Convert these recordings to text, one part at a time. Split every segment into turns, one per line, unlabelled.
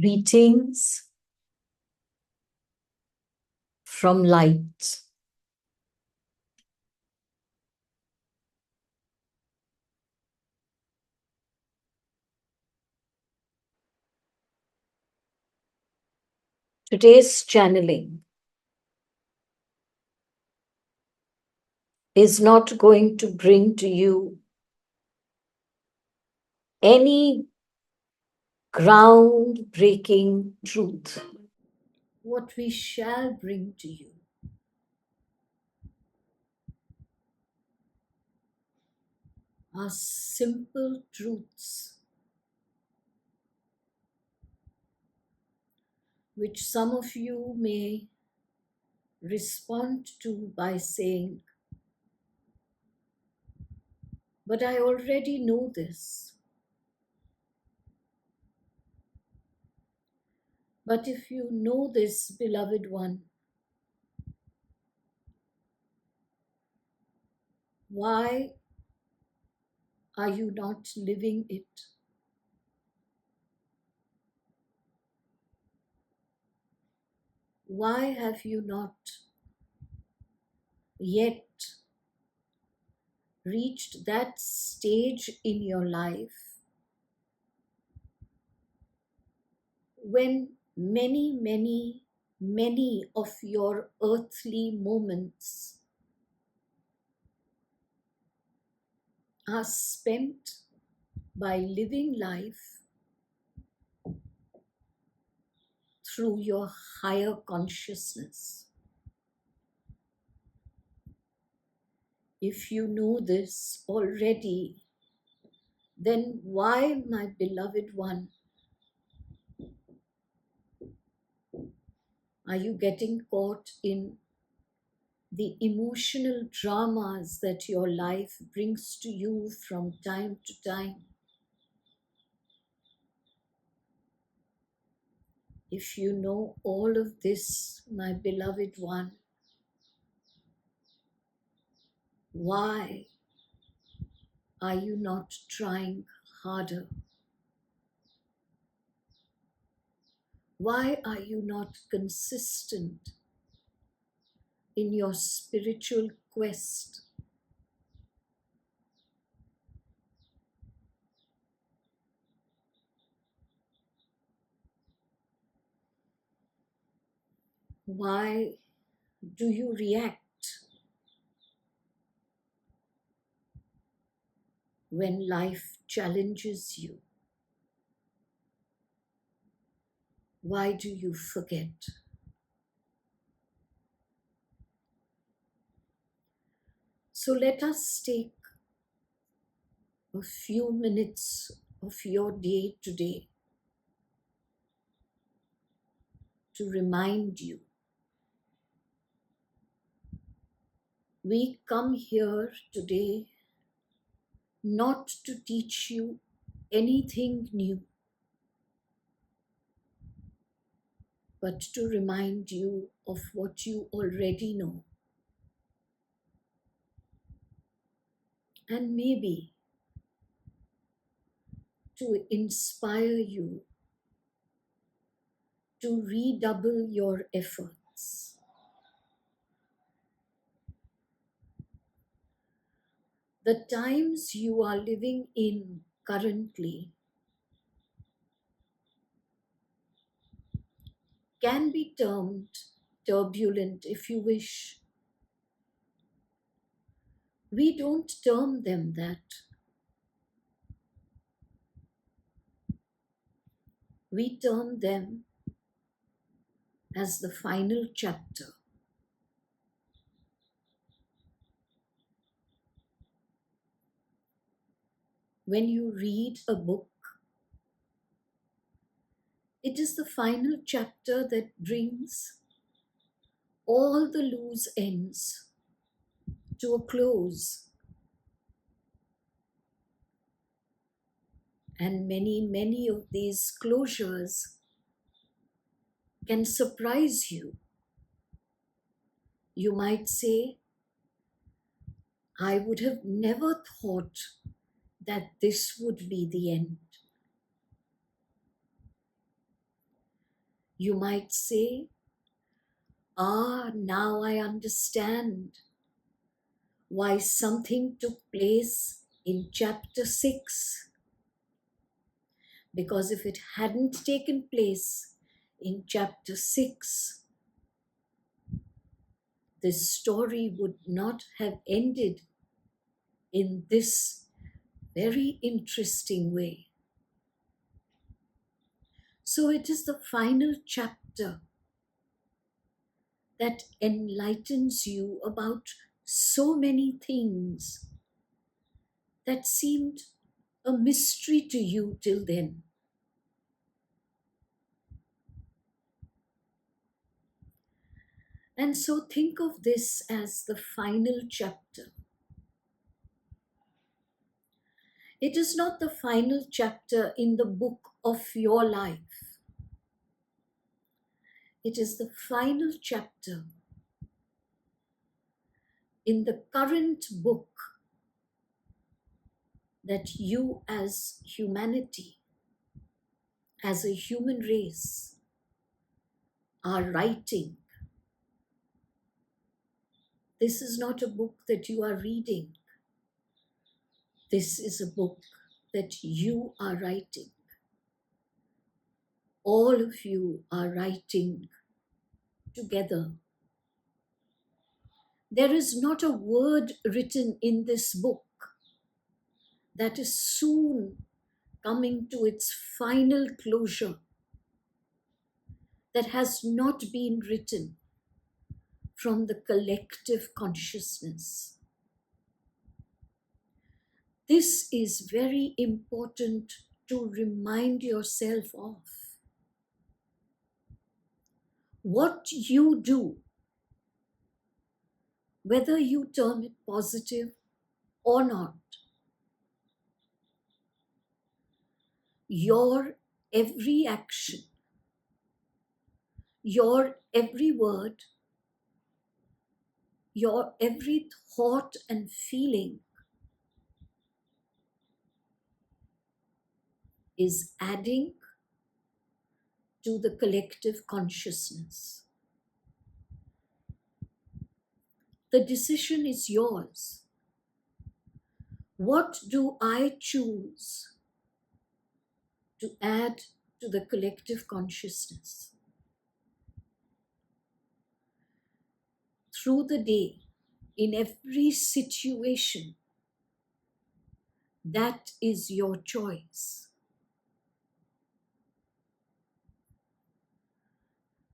Greetings from light. Today's channeling is not going to bring to you any ground-breaking truth. What we shall bring to you are simple truths which some of you may respond to by saying, "But I already know this." But if you know this, beloved one, why are you not living it? Why have you not yet reached that stage in your life when many of your earthly moments are spent by living life through your higher consciousness? If you know this already, then why, my beloved one, are you getting caught in the emotional dramas that your life brings to you from time to time? If you know all of this, my beloved one, why are you not trying harder? Why are you not consistent in your spiritual quest? Why do you react when life challenges you? Why do you forget? So let us take a few minutes of your day today to remind you. We come here today not to teach you anything new, but to remind you of what you already know. And maybe to inspire you to redouble your efforts. The times you are living in currently can be termed turbulent if you wish. We don't term them that. We term them as the final chapter. When you read a book, it is the final chapter that brings all the loose ends to a close. And many of these closures can surprise you. You might say, I would have never thought that this would be the end. You might say, now I understand why something took place in chapter 6. Because if it hadn't taken place in chapter 6, this story would not have ended in this very interesting way. So it is the final chapter that enlightens you about so many things that seemed a mystery to you till then. And so think of this as the final chapter. It is not the final chapter in the book of your life. It is the final chapter in the current book that you as humanity, as a human race, are writing. This is not a book that you are reading. This is a book that you are writing. All of you are writing together. There is not a word written in this book that is soon coming to its final closure that has not been written from the collective consciousness. This is very important to remind yourself of. What you do, whether you term it positive or not, your every action, your every word, your every thought and feeling is adding to the collective consciousness. The decision is yours. What do I choose to add to the collective consciousness? Through the day, in every situation, that is your choice.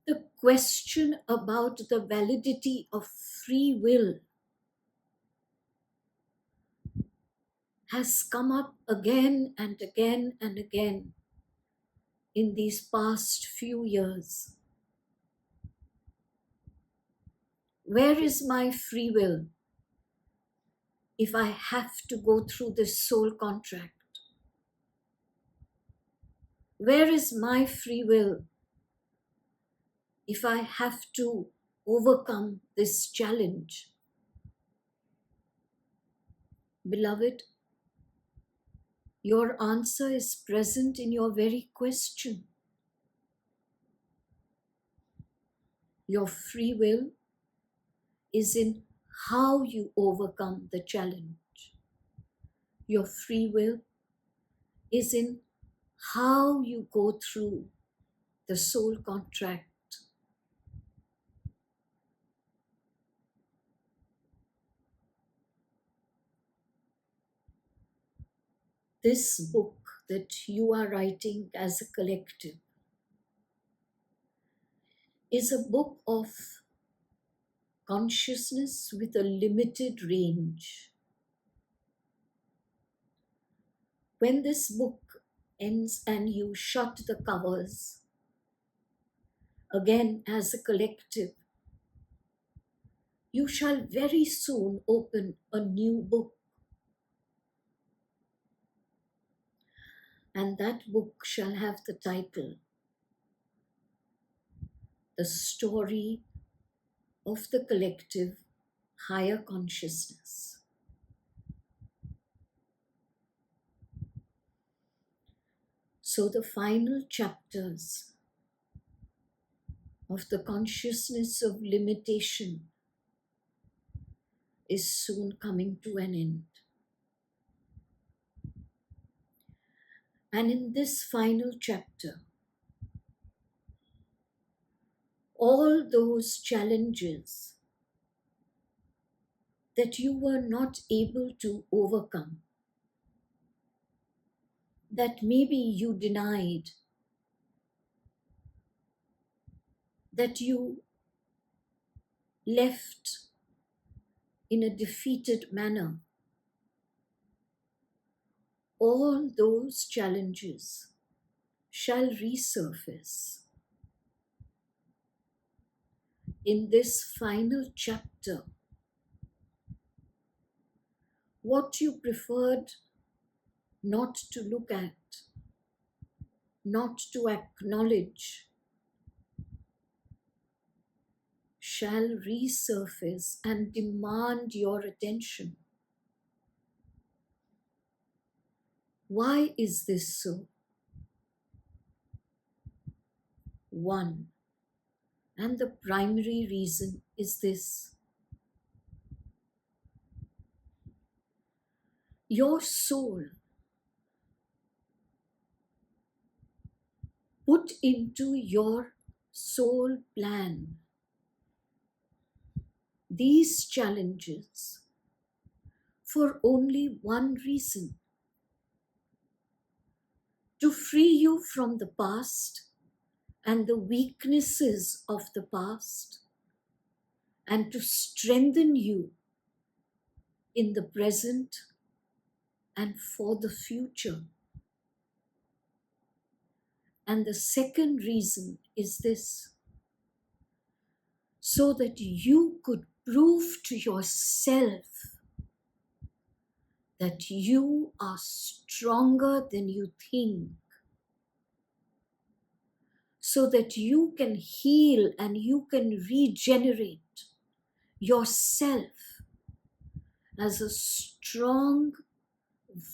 The question about the validity of free will has come up again and again and again in these past few years. Where is my free will if I have to go through this soul contract? Where is my free will if I have to overcome this challenge? Beloved, your answer is present in your very question. Your free will is in how you overcome the challenge. Your free will is in how you go through the soul contract. This book that you are writing as a collective is a book of consciousness with a limited range. When this book ends and you shut the covers, again as a collective, you shall very soon open a new book. And that book shall have the title, The Story of the Collective Higher Consciousness. So the final chapters of the consciousness of limitation is soon coming to an end. And in this final chapter, all those challenges that you were not able to overcome, that maybe you denied, that you left in a defeated manner, all those challenges shall resurface in this final chapter. What you preferred not to look at, not to acknowledge, shall resurface and demand your attention. Why is this so? One, and the primary reason is this: your soul put into your soul plan these challenges for only one reason: to free you from the past and the weaknesses of the past, and to strengthen you in the present and for the future. And the second reason is this: so that you could prove to yourself that you are stronger than you think, so that you can heal and you can regenerate yourself as a strong,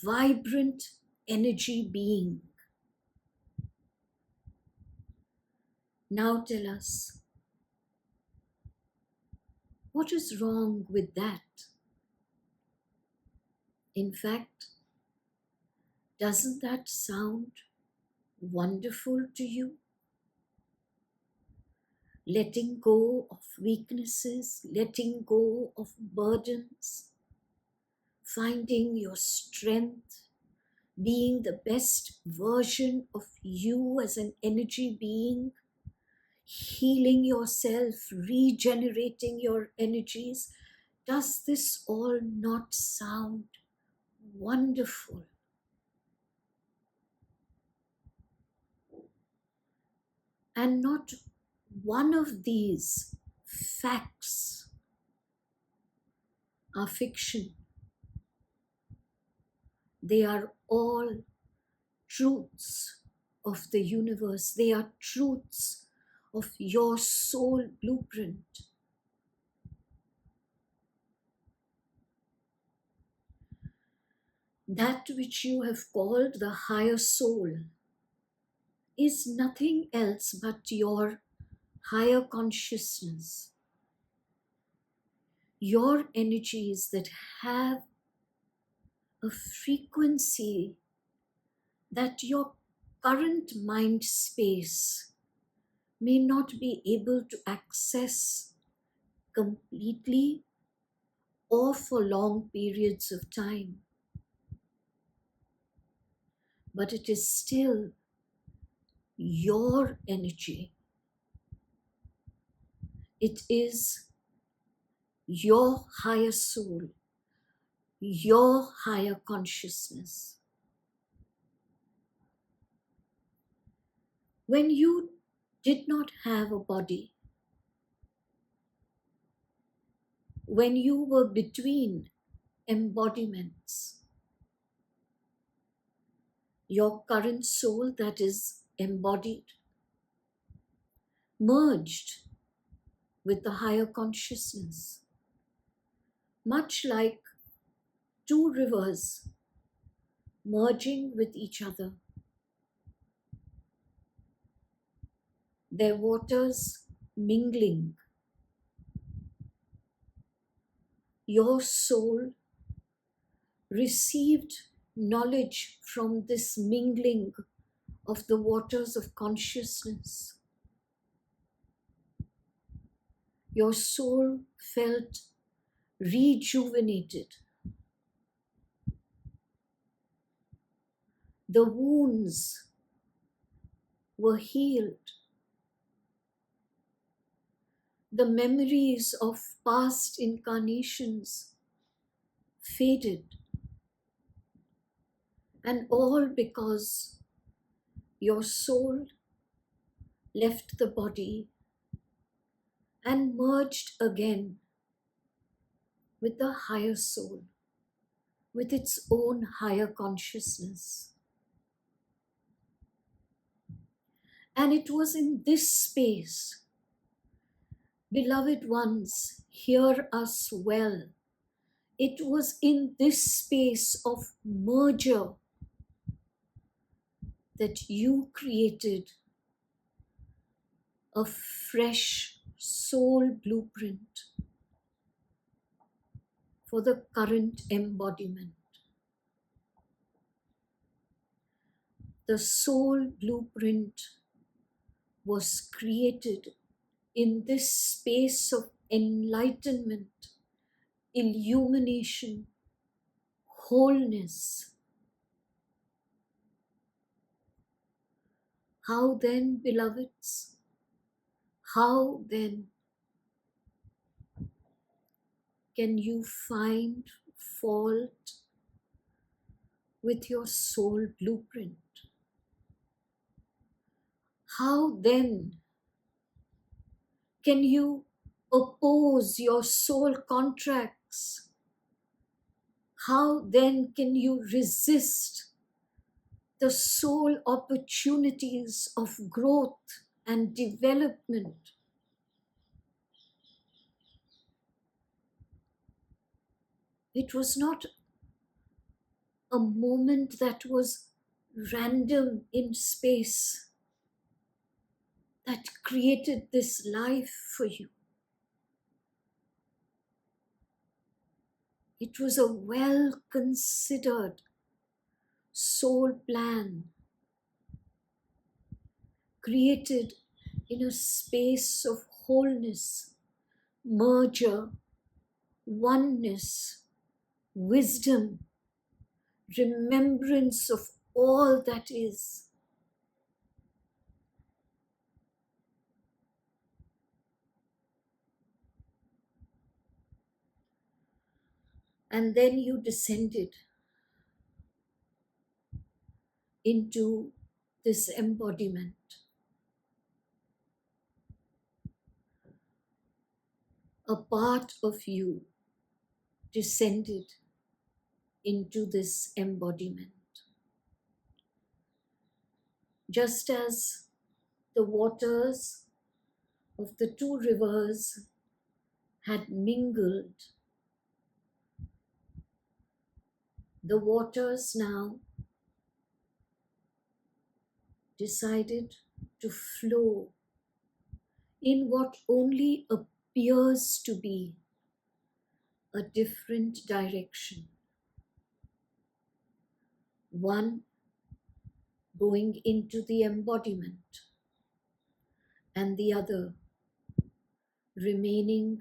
vibrant energy being. Now tell us, what is wrong with that? In fact, doesn't that sound wonderful to you? Letting go of weaknesses, letting go of burdens, finding your strength, being the best version of you as an energy being, healing yourself, regenerating your energies. Does this all not sound wonderful? And not one of these facts are fiction. They are all truths of the universe. They are truths of your soul blueprint. That which you have called the higher soul is nothing else but your higher consciousness. Your energies that have a frequency that your current mind space may not be able to access completely or for long periods of time. But it is still your energy. It is your higher soul, your higher consciousness. When you did not have a body, when you were between embodiments, your current soul that is embodied merged with the higher consciousness, much like two rivers merging with each other. Their waters mingling. Your soul received knowledge from this mingling of the waters of consciousness. Your soul felt rejuvenated. The wounds were healed. The memories of past incarnations faded. And all because your soul left the body and merged again with the higher soul, with its own higher consciousness. And it was in this space, beloved ones, hear us well. It was in this space of merger that you created a fresh soul blueprint for the current embodiment. The soul blueprint was created in this space of enlightenment, illumination, wholeness. How then, beloveds? How then can you find fault with your soul blueprint? How then can you oppose your soul contracts? How then can you resist the soul opportunities of growth and development? It was not a moment that was random in space that created this life for you. It was a well-considered soul plan created in a space of wholeness, merger, oneness, wisdom, remembrance of all that is. And then you descended into this embodiment. A part of you descended into this embodiment. Just as the waters of the two rivers had mingled, the waters now decided to flow in what only appears to be a different direction. One going into the embodiment, and the other remaining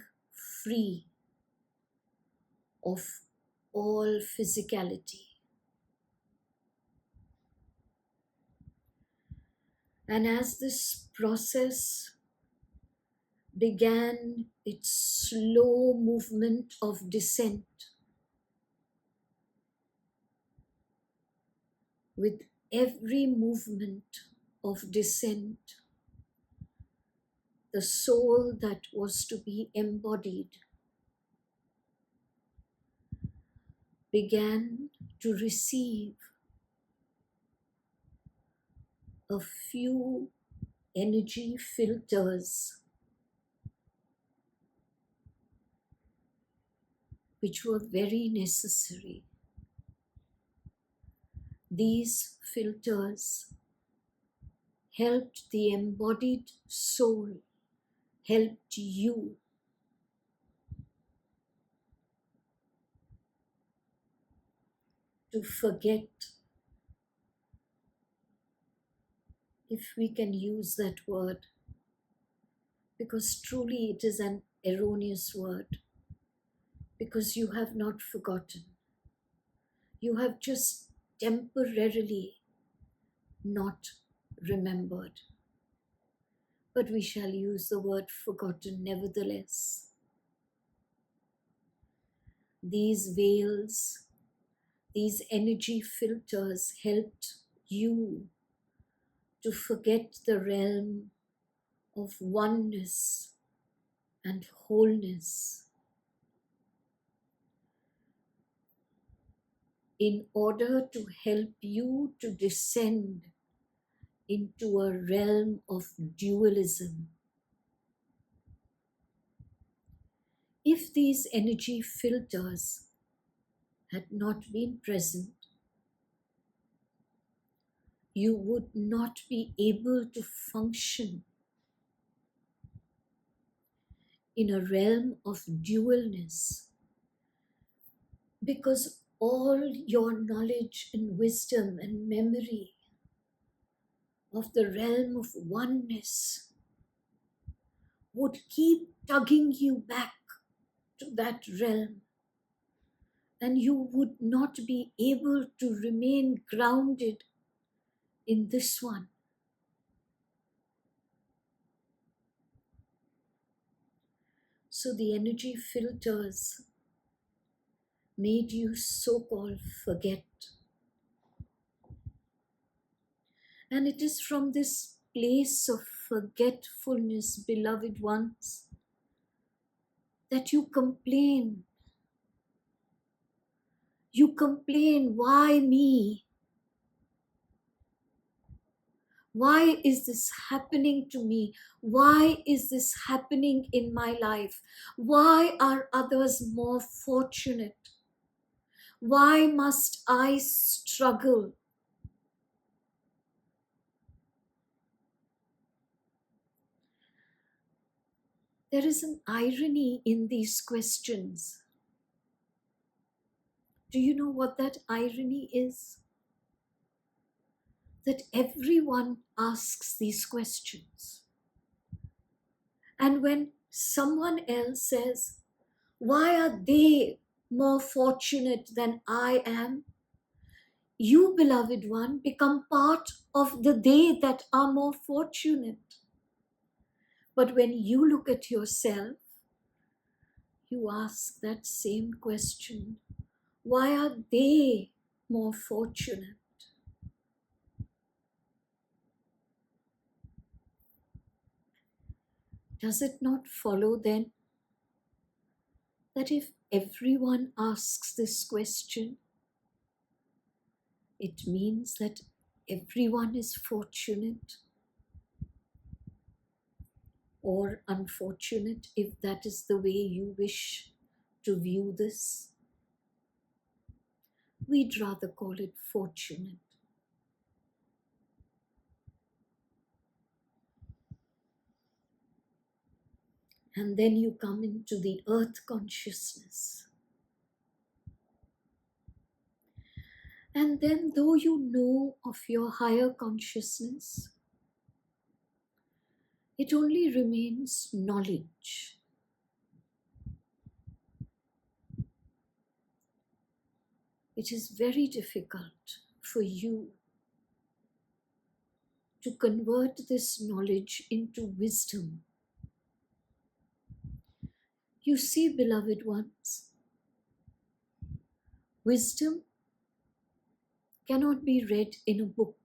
free of all physicality. And as this process began its slow movement of descent, with every movement of descent, the soul that was to be embodied began to receive a few energy filters which were very necessary. These filters helped the embodied soul helped you to forget, if we can use that word, because truly it is an erroneous word, because you have not forgotten. You have just temporarily not remembered. But we shall use the word forgotten nevertheless. These veils, these energy filters helped you to forget the realm of oneness and wholeness, in order to help you to descend into a realm of dualism. If these energy filters had not been present, you would not be able to function in a realm of dualness, because all your knowledge and wisdom and memory of the realm of oneness would keep tugging you back to that realm, and you would not be able to remain grounded in this one. So the energy filters made you so-called forget. And it is from this place of forgetfulness, beloved ones, that you complain. You complain, why me? Why is this happening to me? Why is this happening in my life? Why are others more fortunate? Why must I struggle? There is an irony in these questions. Do you know what that irony is? That everyone asks these questions. And when someone else says, why are they more fortunate than I am? You, beloved one, become part of the they that are more fortunate. But when you look at yourself, you ask that same question. Why are they more fortunate? Does it not follow then that if everyone asks this question, it means that everyone is fortunate or unfortunate, if that is the way you wish to view this? We'd rather call it fortunate. And then you come into the earth consciousness. And then, though you know of your higher consciousness, it only remains knowledge. It is very difficult for you to convert this knowledge into wisdom. You see, beloved ones, wisdom cannot be read in a book.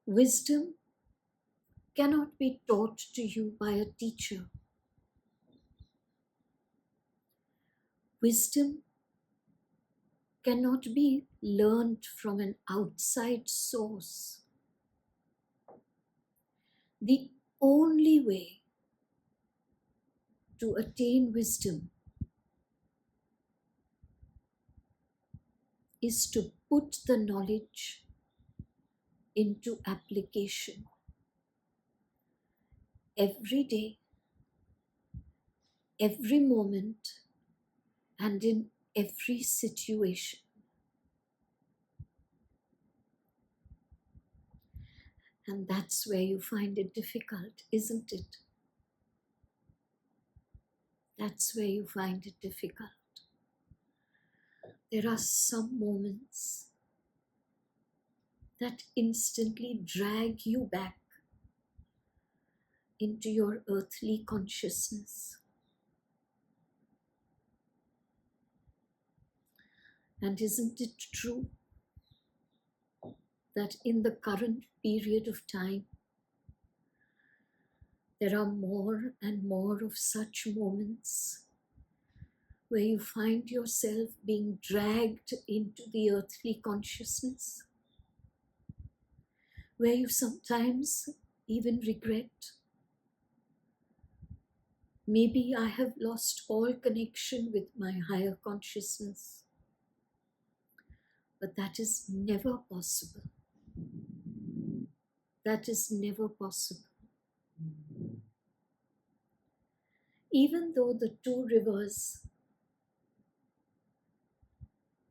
Wisdom cannot be taught to you by a teacher. Wisdom cannot be learned from an outside source. The only way to attain wisdom is to put the knowledge into application. every day, every moment, and in every situation. And that's where you find it difficult, isn't it? That's where you find it difficult. There are some moments that instantly drag you back into your earthly consciousness. And isn't it true that in the current period of time, there are more and more of such moments where you find yourself being dragged into the earthly consciousness, where you sometimes even regret, maybe I have lost all connection with my higher consciousness. But that is never possible. That is never possible. Even though the two rivers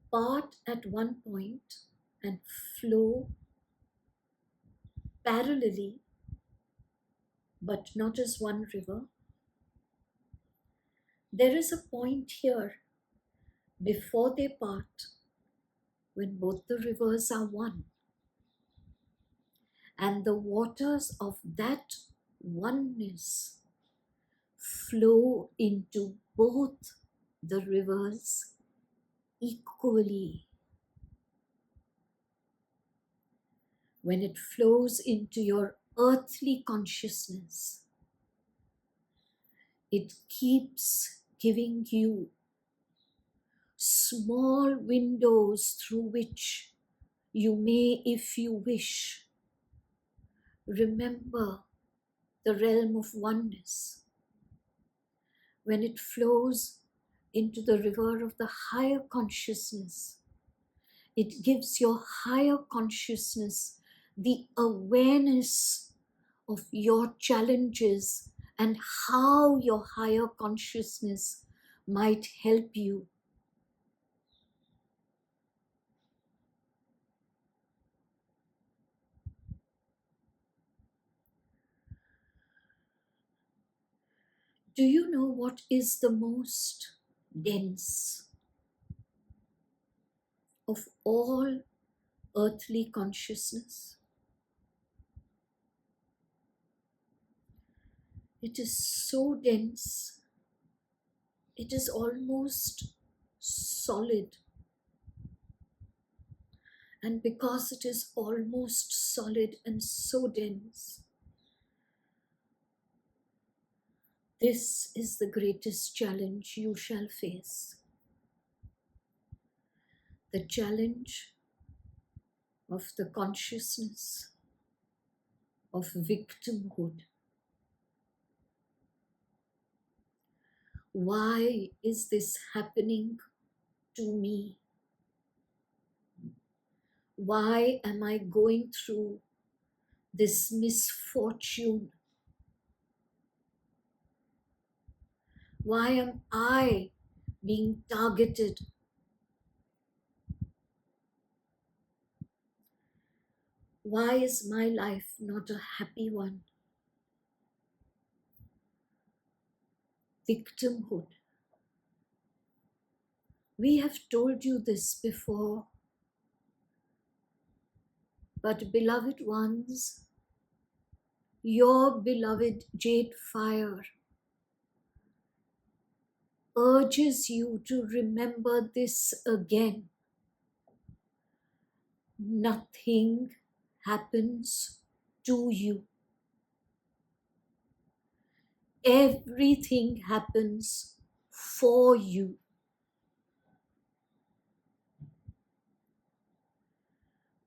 part at one point and flow parallelly, but not as one river, there is a point here before they part when both the rivers are one, and the waters of that oneness flow into both the rivers equally. When it flows into your earthly consciousness, it keeps giving you small windows through which you may, if you wish, remember the realm of oneness. When it flows into the river of the higher consciousness, it gives your higher consciousness the awareness of your challenges and how your higher consciousness might help you. Do you know what is the most dense of all earthly consciousness? It is so dense, it is almost solid. And because it is almost solid and so dense, this is the greatest challenge you shall face. The challenge of the consciousness of victimhood. Why is this happening to me? Why am I going through this misfortune? Why am I being targeted? Why is my life not a happy one? Victimhood. We have told you this before, but beloved ones, your beloved JadeFire urges you to remember this again. Nothing happens to you. Everything happens for you.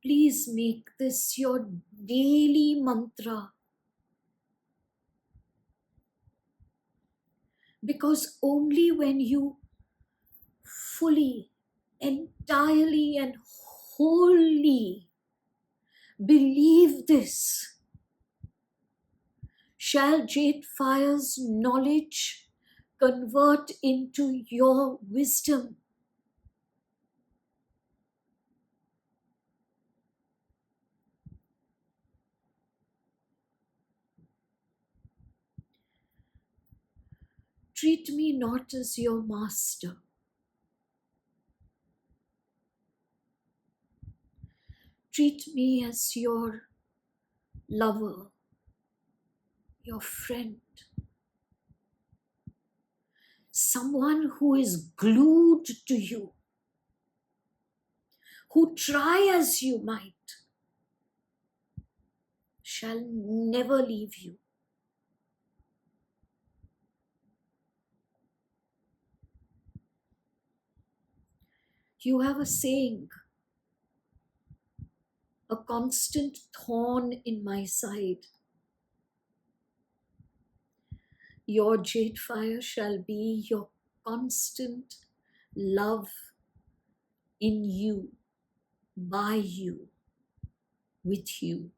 Please make this your daily mantra. Because only when you fully, entirely, and wholly believe this, shall JadeFire's knowledge convert into your wisdom. Treat me not as your master. Treat me as your lover, your friend, someone who is glued to you, who, try as you might, shall never leave you. You have a saying, a constant thorn in my side. Your JadeFire shall be your constant love in you, by you, with you.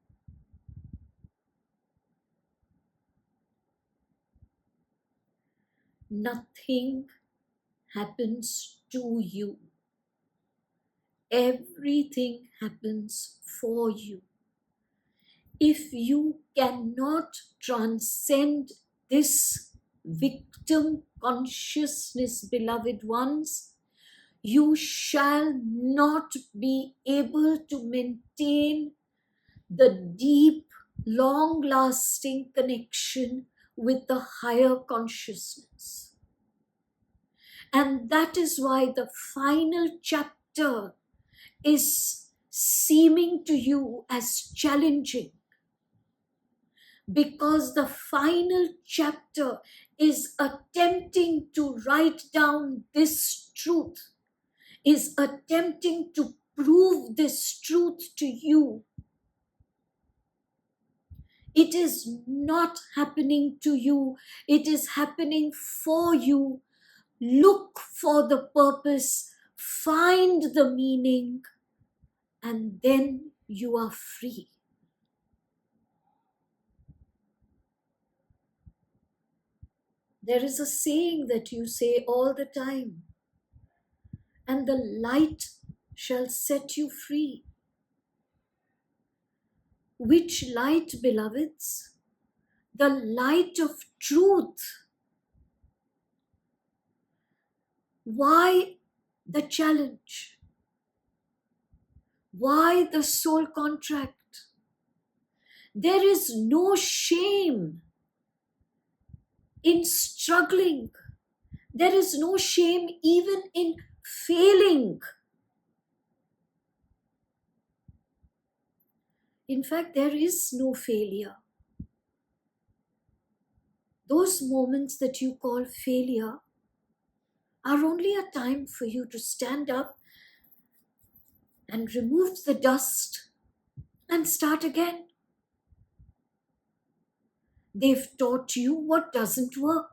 Nothing happens to you. Everything happens for you. If you cannot transcend this victim consciousness, beloved ones, you shall not be able to maintain the deep, long-lasting connection with the higher consciousness. And that is why the final chapter is seeming to you as challenging, because the final chapter is attempting to write down this truth, is attempting to prove this truth to you. It is not happening to you, it is happening for you. Look for the purpose, find the meaning, and then you are free. There is a saying that you say all the time, and the light shall set you free. Which light, beloveds? The light of truth. Why the challenge? Why the soul contract? There is no shame in struggling. There is no shame even in failing. In fact, there is no failure. Those moments that you call failure are only a time for you to stand up and remove the dust and start again. They've taught you what doesn't work.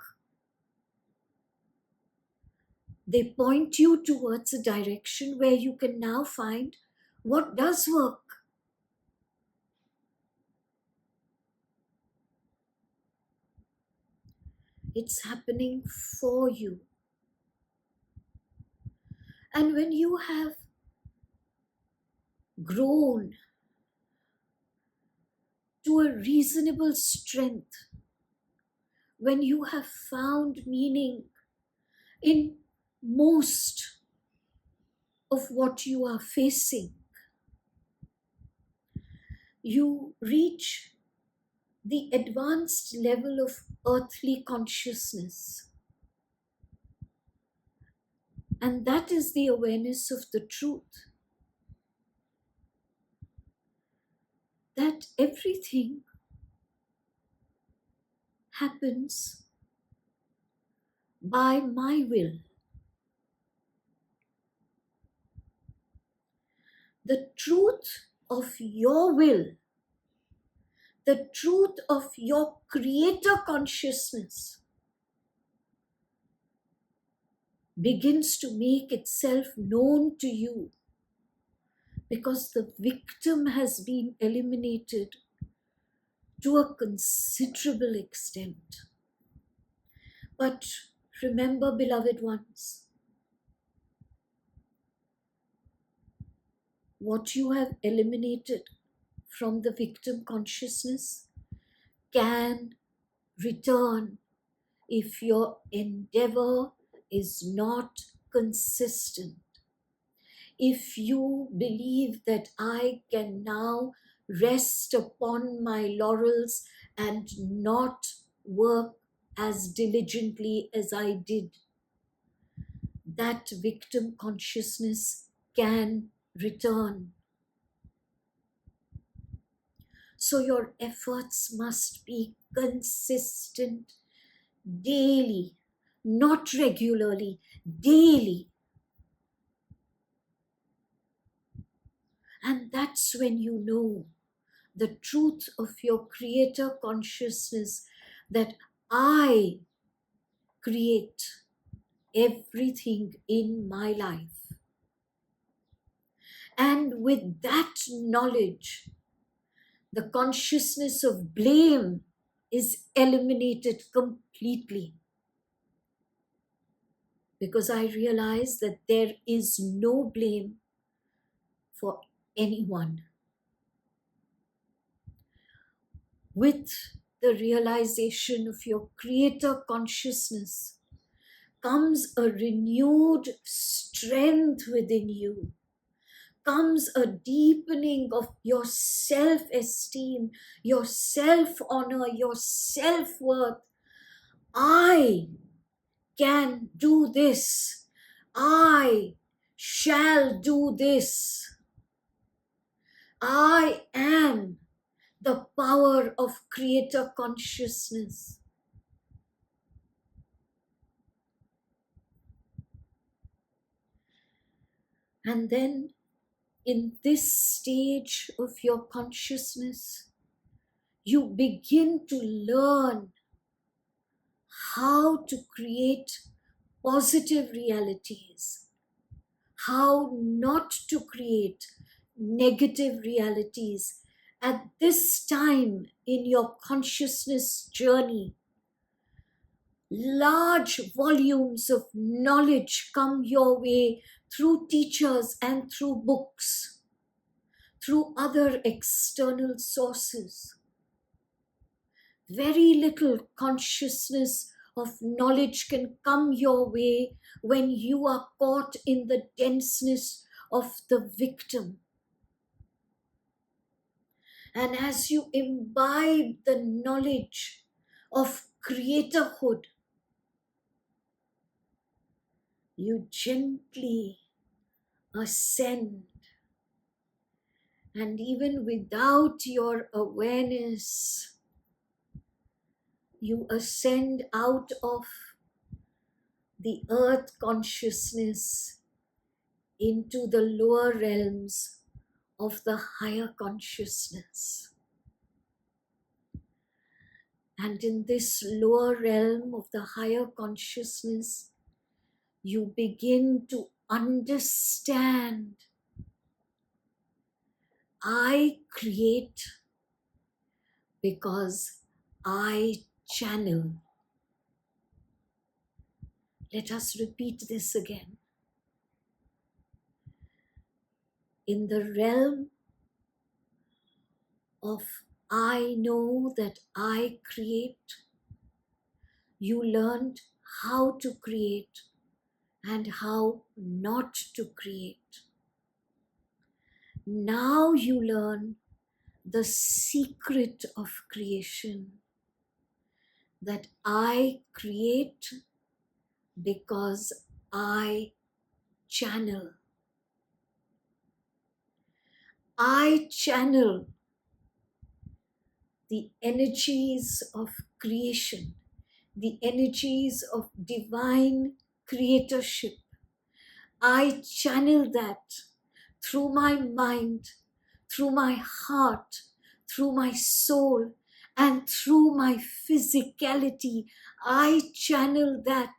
They point you towards a direction where you can now find what does work. It's happening for you. And when you have grown to a reasonable strength, when you have found meaning in most of what you are facing, you reach the advanced level of earthly consciousness. And that is the awareness of the truth. That everything happens by my will. The truth of your will, the truth of your creator consciousness begins to make itself known to you, because the victim has been eliminated to a considerable extent. But remember, beloved ones, what you have eliminated from the victim consciousness can return if your endeavor is not consistent. If you believe that I can now rest upon my laurels and not work as diligently as I did, that victim consciousness can return. So your efforts must be consistent daily, not regularly, daily. And that's when you know the truth of your creator consciousness, that I create everything in my life. And with that knowledge, the consciousness of blame is eliminated completely. Because I realize that there is no blame for anyone. With the realization of your creator consciousness comes a renewed strength within you, comes a deepening of your self-esteem, your self-honor, your self-worth. I can do this. I shall do this. I am the power of creator consciousness. And then in this stage of your consciousness, you begin to learn how to create positive realities, how not to create negative realities. At this time in your consciousness journey, large volumes of knowledge come your way through teachers and through books, through other external sources. Very little consciousness of knowledge can come your way when you are caught in the denseness of the victim. And as you imbibe the knowledge of creatorhood, you gently ascend. And even without your awareness, you ascend out of the earth consciousness into the lower realms of the higher consciousness. And in this lower realm of the higher consciousness, you begin to understand, I create because I channel. Let us repeat this again. In the realm of I know that I create, you learned how to create and how not to create. Now you learn the secret of creation, that I create because I channel. I channel the energies of creation, the energies of divine creatorship. I channel that through my mind, through my heart, through my soul, and through my physicality. I channel that,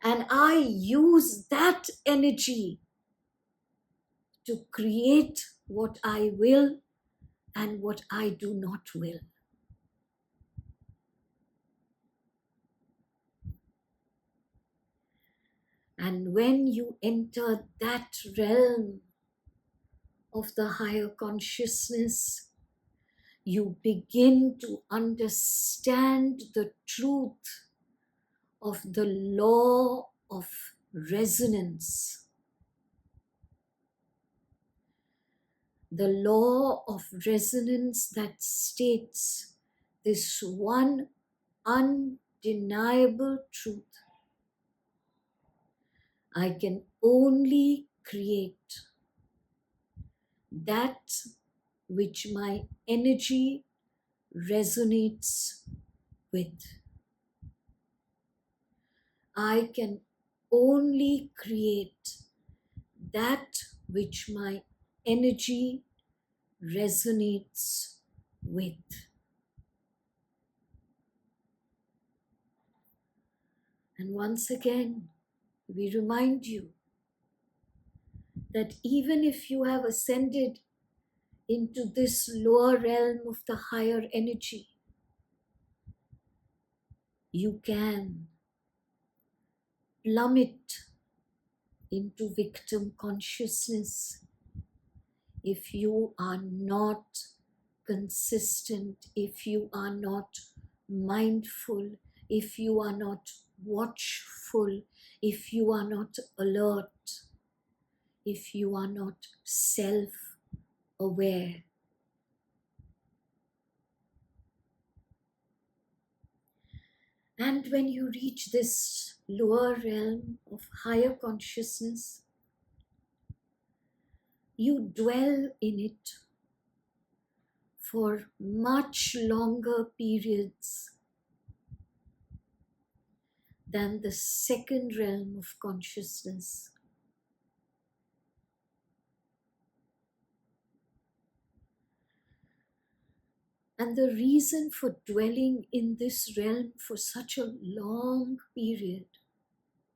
and I use that energy to create what I will and what I do not will. And when you enter that realm of the higher consciousness, you begin to understand the truth of the law of resonance. The law of resonance that states this one undeniable truth. I can only create that which my energy resonates with. I can only create that which my energy resonates with. And once again, we remind you that even if you have ascended into this lower realm of the higher energy, you can plummet into victim consciousness if you are not consistent, if you are not mindful, if you are not watchful, if you are not alert, if you are not self-aware. And when you reach this lower realm of higher consciousness, you dwell in it for much longer periods than the second realm of consciousness. And the reason for dwelling in this realm for such a long period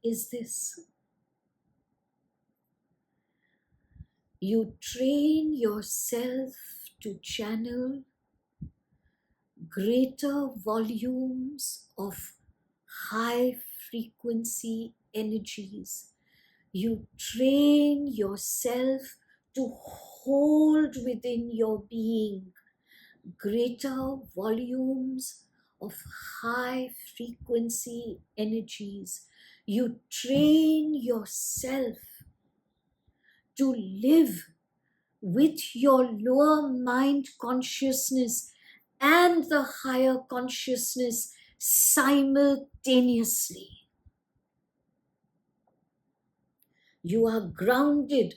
is this. You train yourself to channel greater volumes of high frequency energies. You train yourself to hold within your being greater volumes of high frequency energies. You train yourself to live with your lower mind consciousness and the higher consciousness simultaneously. You are grounded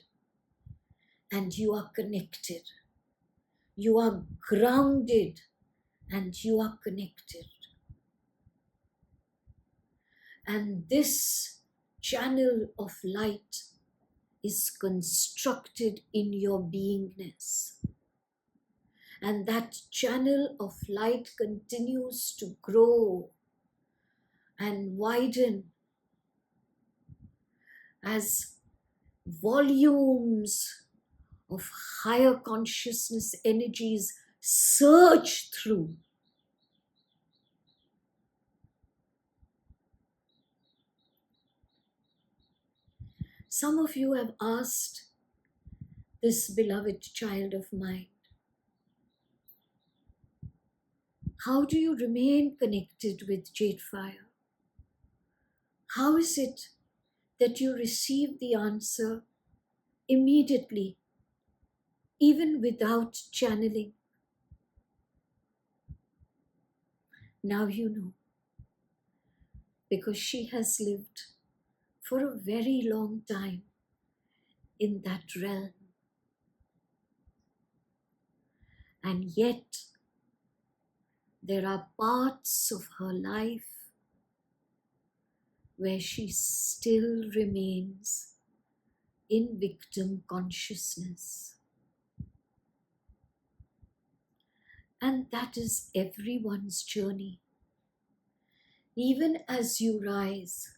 and you are connected. You are grounded and you are connected. And this channel of light is constructed in your beingness. And that channel of light continues to grow and widen as volumes of higher consciousness energies surge through. Some of you have asked this beloved child of mine, how do you remain connected with JadeFire? How is it that you receive the answer immediately, even without channeling? Now you know, because she has lived for a very long time in that realm. And yet, there are parts of her life where she still remains in victim consciousness. And that is everyone's journey. Even as you rise,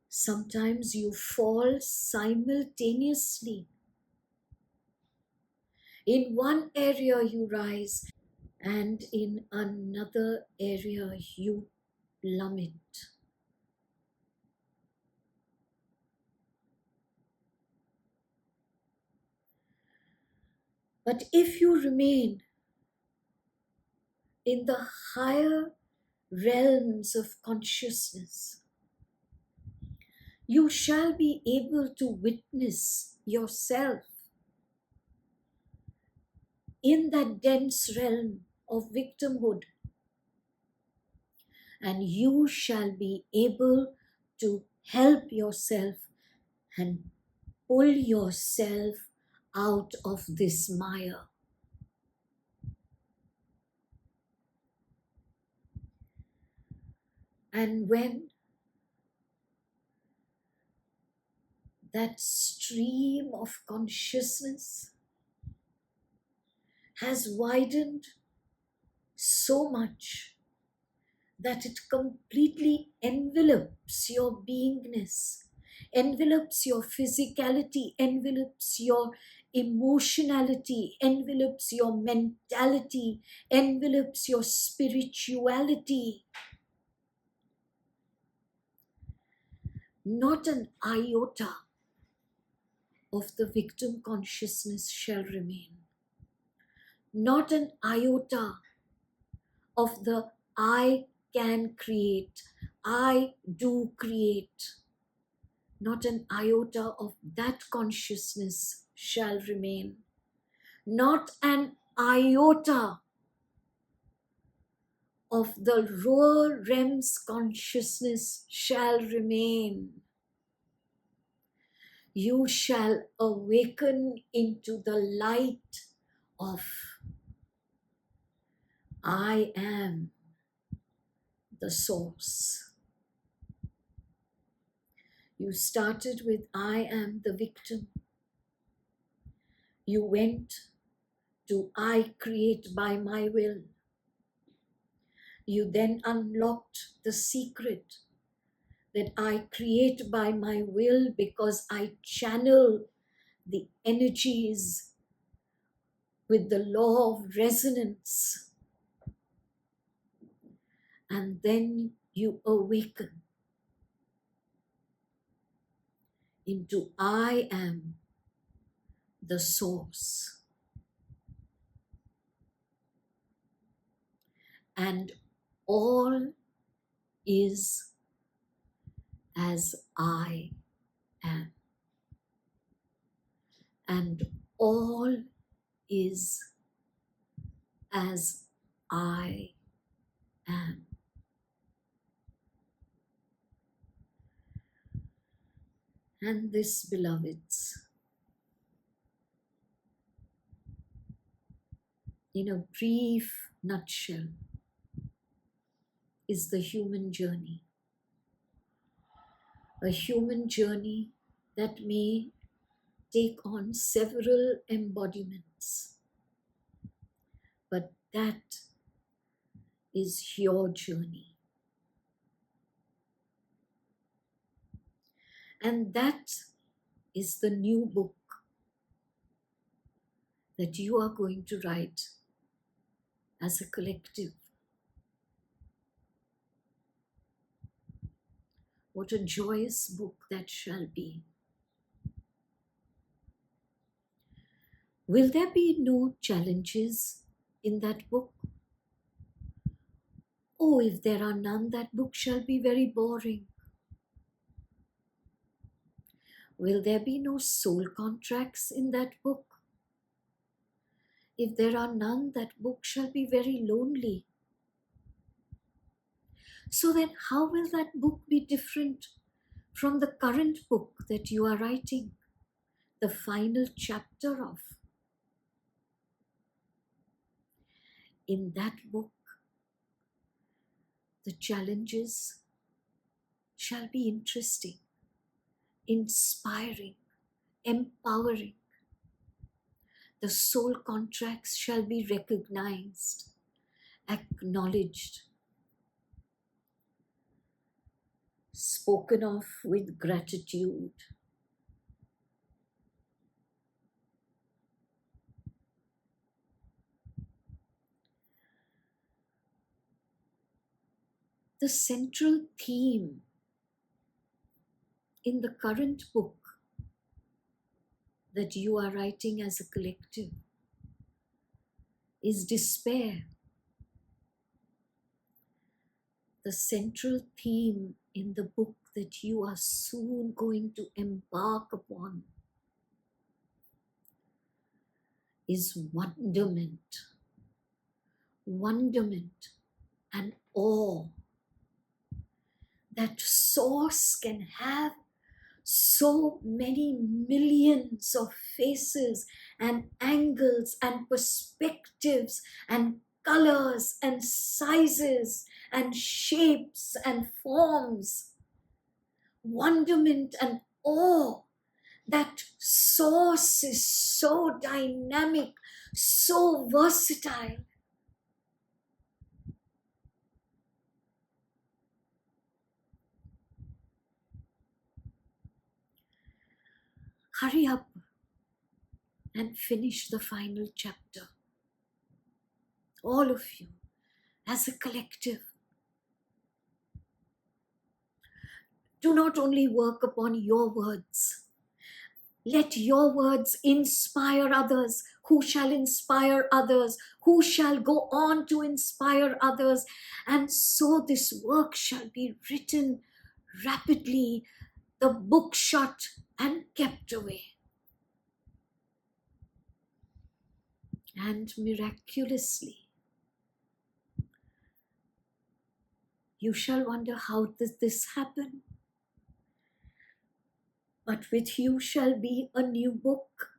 sometimes you fall simultaneously. In one area you rise, and in another area you plummet. But if you remain in the higher realms of consciousness, you shall be able to witness yourself in that dense realm of victimhood, and you shall be able to help yourself and pull yourself out of this mire. And when that stream of consciousness has widened so much that it completely envelopes your beingness, envelopes your physicality, envelopes your emotionality, envelopes your mentality, envelopes your spirituality. Not an iota of the victim consciousness shall remain. Not an iota of the I can create, I do create. Not an iota of that consciousness shall remain. Not an iota of the lower realms consciousness shall remain. You shall awaken into the light of I am the source. You started with I am the victim. You went to I create by my will. You then unlocked the secret that I create by my will because I channel the energies with the law of resonance. And then you awaken into I am the source. And all is as I am. And all is as I am. And this, beloveds, in a brief nutshell, is the human journey. A human journey that may take on several embodiments, but that is your journey. And that is the new book that you are going to write as a collective. What a joyous book that shall be. Will there be no challenges in that book? Oh, if there are none, that book shall be very boring. Will there be no soul contracts in that book? If there are none, that book shall be very lonely. So then how will that book be different from the current book that you are writing, the final chapter of? In that book, the challenges shall be interesting, inspiring, empowering. The soul contracts shall be recognized, acknowledged, spoken of with gratitude. The central theme in the current book that you are writing as a collective is despair. The central theme in the book that you are soon going to embark upon is wonderment. Wonderment and awe. That source can have so many millions of faces and angles and perspectives and colors and sizes and shapes and forms. Wonderment and awe. That source is so dynamic, so versatile. Hurry up and finish the final chapter. All of you, as a collective. Do not only work upon your words. Let your words inspire others, who shall inspire others, who shall go on to inspire others. And so this work shall be written rapidly, the book shut and kept away. And miraculously, you shall wonder, how did this happen? But with you shall be a new book.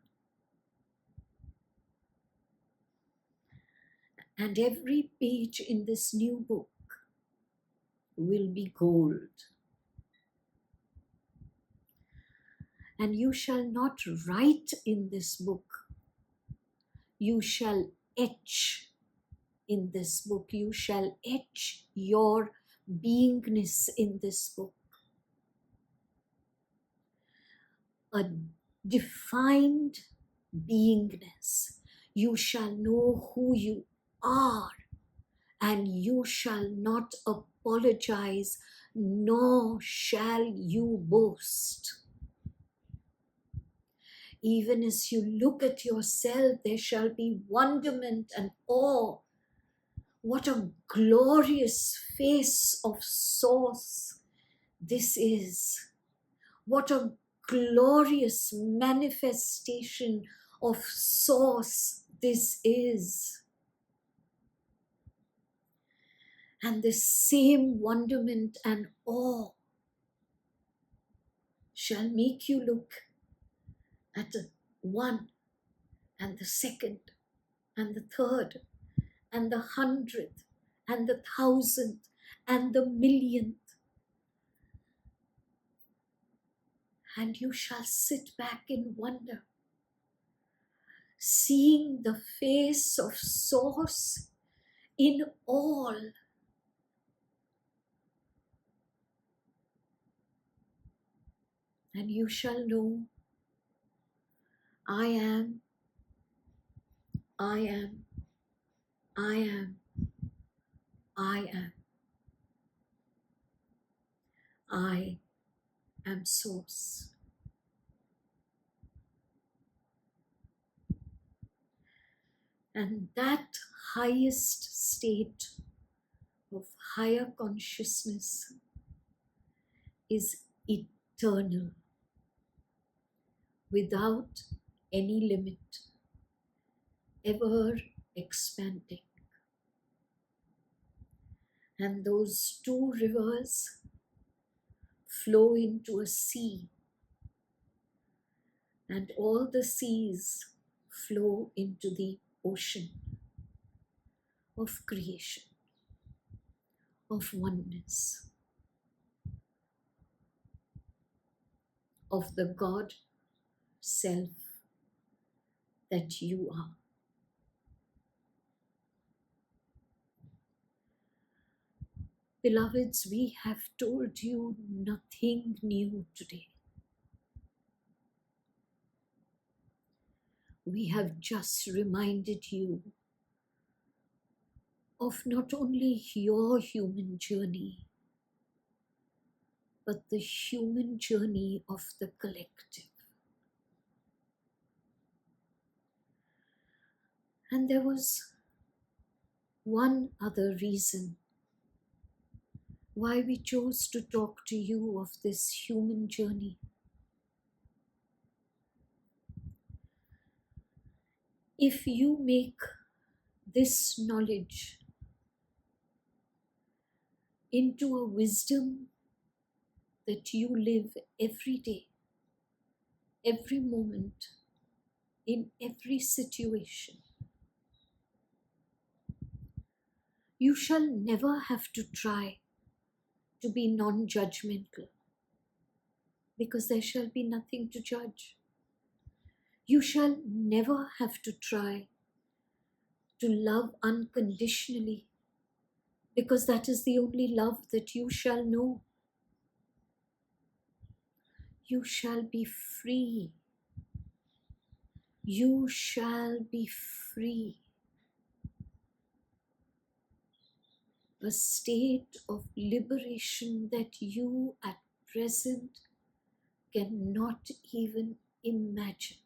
And every page in this new book will be gold. And you shall not write in this book. You shall etch in this book. You shall etch your beingness in this book. A defined beingness. You shall know who you are, and you shall not apologize, nor shall you boast. Even as you look at yourself, there shall be wonderment and awe. What a glorious face of source this is. What a glorious manifestation of source this is. And the same wonderment and awe shall make you look at the one and the second and the third and the 100th and the 1,000th and the 1,000,000th. And you shall sit back in wonder, seeing the face of source in all. And you shall know, I am, I am, I am, I am. I am source. And that highest state of higher consciousness is eternal, without any limit, ever expanding. And those two rivers flow into a sea, and all the seas flow into the ocean of creation, of oneness, of the God self that you are. Beloveds, we have told you nothing new today. We have just reminded you of not only your human journey, but the human journey of the collective. And there was one other reason why we chose to talk to you of this human journey. If you make this knowledge into a wisdom that you live every day, every moment, in every situation, you shall never have to try to be non-judgmental, because there shall be nothing to judge. You shall never have to try to love unconditionally, because that is the only love that you shall know. You shall be free. You shall be free. A state of liberation that you at present cannot even imagine.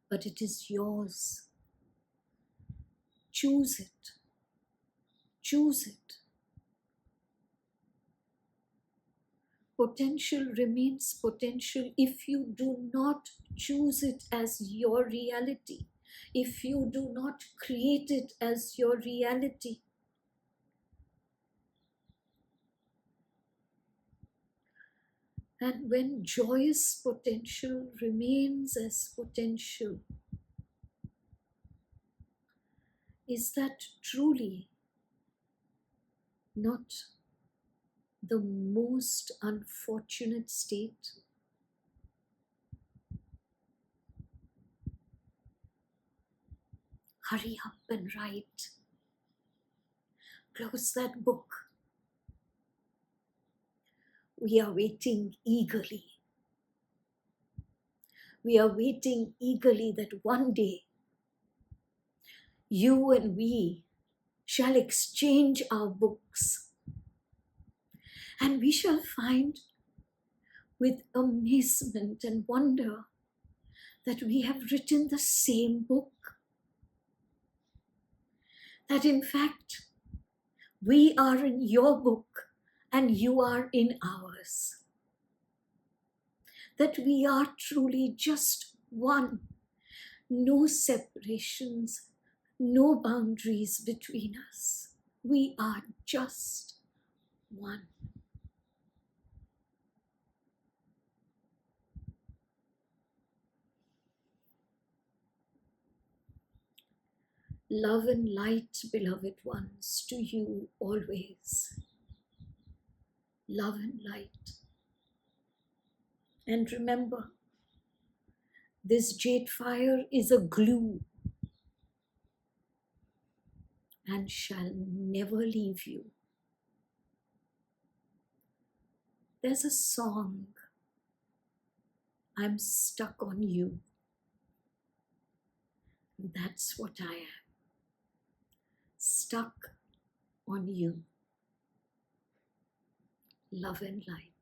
But it is yours. Choose it. Choose it. Potential remains potential if you do not choose it as your reality, if you do not create it as your reality. And when joyous potential remains as potential, is that truly not the most unfortunate state? Hurry up and write. Close that book. We are waiting eagerly. We are waiting eagerly that one day you and we shall exchange our books, and we shall find with amazement and wonder that we have written the same book. That in fact, we are in your book and you are in ours. That we are truly just one. No separations, no boundaries between us. We are just one. Love and light, beloved ones, to you always. Love and light. And remember, this jade fire is a glue and shall never leave you. There's a song, I'm stuck on you. That's what I am. Stuck on you. Love and light.